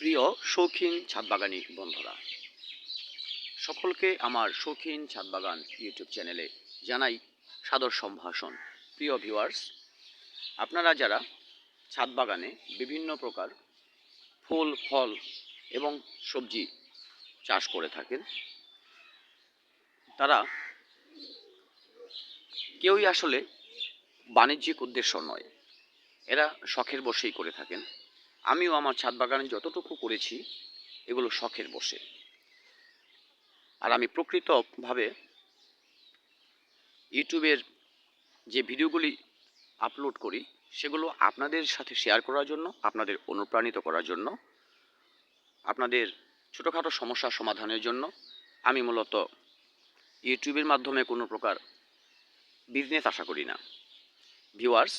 প্রিয় শৌখিন ছাদবাগানী বন্ধুরা, সকলকে আমার শৌখিন ছাদবাগান ইউটিউব চ্যানেলে জানাই সাদর সম্ভাষণ। প্রিয় ভিউয়ার্স, আপনারা যারা ছাদবাগানে বিভিন্ন প্রকার ফুল, ফল এবং সবজি চাষ করে থাকেন, তারা কেউই আসলে বাণিজ্যিক উদ্দেশ্য নয়, এরা শখের বশেই করে থাকেন। আমিও আমার ছাদবাগানে যতটুকু করেছি এগুলো শখের বশে। আর আমি প্রকৃতভাবে ইউটিউবের যে ভিডিওগুলি আপলোড করি সেগুলো আপনাদের সাথে শেয়ার করার জন্য, আপনাদের অনুপ্রাণিত করার জন্য, আপনাদের ছোটোখাটো সমস্যার সমাধানের জন্য। আমি মূলত ইউটিউবের মাধ্যমে কোনো প্রকার বিজনেস আশা করি না। ভিউয়ার্স,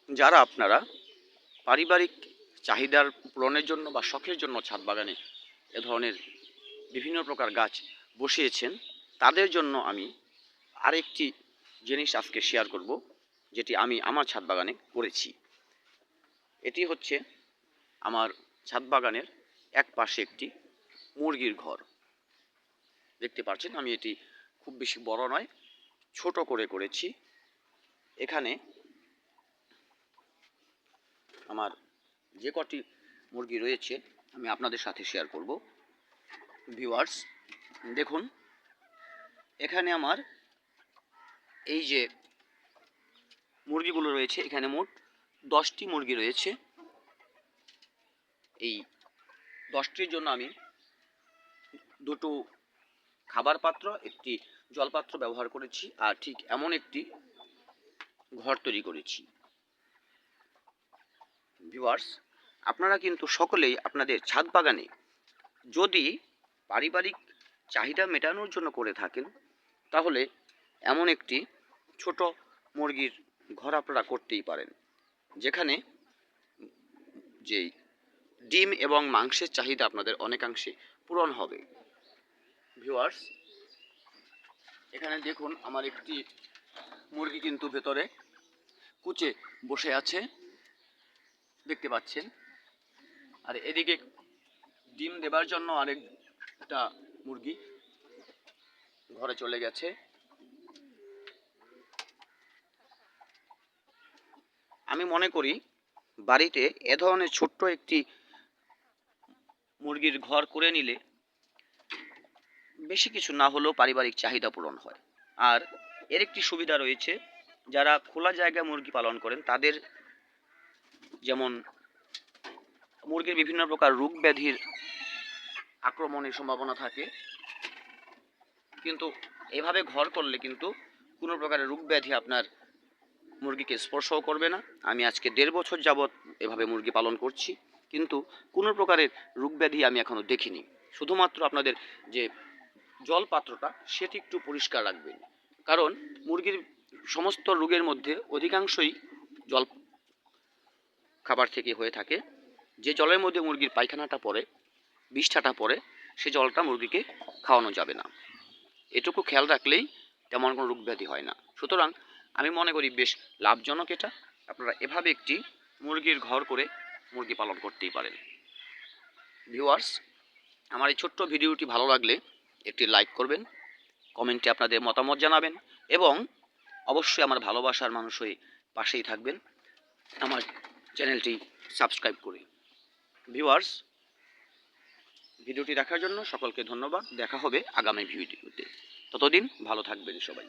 যারা আপনারা পারিবারিক চাহিদার পূরণের জন্য বা শখের জন্য ছাদ বাগানে এ ধরনের বিভিন্ন প্রকার গাছ বসিয়েছেন, তাদের জন্য আমি আরেকটি জিনিস আজকে শেয়ার করব, যেটি আমি আমার ছাদ বাগানে করেছি। এটি হচ্ছে আমার ছাদ বাগানের এক পাশে একটি মুরগির ঘর। দেখতে পাচ্ছেন আমি এটি খুব বেশি বড় নয়, ছোট করে করেছি। এখানে আমার যে কটি মুরগি রয়েছে আমি আপনাদের সাথে শেয়ার করব। ভিউয়ার্স, দেখুন এখানে আমার এই যে মুরগিগুলো রয়েছে, এখানে মোট 10টি মুরগি রয়েছে। এই 10টির জন্য আমি দুটো খাবার পাত্র, একটি জলপাত্র ব্যবহার করেছি, আর ঠিক এমন একটি ঘর তৈরি করেছি। ভিউয়ার্স, আপনারা কিন্তু সকলেই আপনাদের ছাদ বাগানে যদি পারিবারিক চাহিদা মেটানোর জন্য করে থাকেন, তাহলে এমন একটি ছোট মুরগির ঘর আপনারা করতেই পারেন, যেখানে যেই ডিম এবং মাংসের চাহিদা আপনাদের অনেকাংশে পূরণ হবে। ভিউয়ার্স, এখানে দেখুন আমার একটি মুরগি কিন্তু ভেতরে কুচে বসে আছে, দেখতে পাচ্ছেন। আর এদিকে ডিম দেবার জন্য আরেকটা মুরগি ঘরে চলে গেছে। আমি মনে করি বাড়িতে এ ধরনের ছোট্ট একটি মুরগির ঘর করে নিলে বেশি কিছু না হলেও পারিবারিক চাহিদা পূরণ হয়। আর এর একটি সুবিধা রয়েছে, যারা খোলা জায়গায় মুরগি পালন করেন তাদের যেমন মুরগির বিভিন্ন প্রকার রোগ ব্যাধির আক্রমণের সম্ভাবনা থাকে, কিন্তু এভাবে ঘর করলে কিন্তু কোনো প্রকারের রোগ ব্যাধি আপনার মুরগিকে স্পর্শও করবে না। আমি আজকে 1.5 বছর যাবৎ এভাবে মুরগি পালন করছি, কিন্তু কোনো প্রকারের রোগ ব্যাধি আমি এখনও দেখিনি। শুধুমাত্র আপনাদের যে জল পাত্রটা সেটি একটু পরিষ্কার রাখবেন, কারণ মুরগির সমস্ত রোগের মধ্যে অধিকাংশই জল খাবার থেকে হয়ে থাকে। যে জলের মধ্যে মুরগির পায়খানাটা পড়ে, বিষ্ঠাটা পড়ে, সে জলটা মুরগিকে খাওয়ানো যাবে না। এটুকু খেয়াল রাখলেই তেমন কোনো রোগ ব্যাধি হয় না। সুতরাং আমি মনে করি বেশ লাভজনক এটা। আপনারা এভাবে একটি মুরগির ঘর করে মুরগি পালন করতেই পারেন। ভিউয়ার্স, আমার এই ছোট্ট ভিডিওটি ভালো লাগলে একটি লাইক করবেন, কমেন্টে আপনাদের মতামত জানাবেন এবং অবশ্যই আমার ভালোবাসার মানুষ হয়ে পাশেই থাকবেন আমার চ্যানেলটি সাবস্ক্রাইব করে। ভিউয়ার্স, ভিডিওটি দেখার জন্য সকলকে ধন্যবাদ। দেখা হবে আগামী ভিডিওতে। ততদিন ভালো থাকবেন সবাই।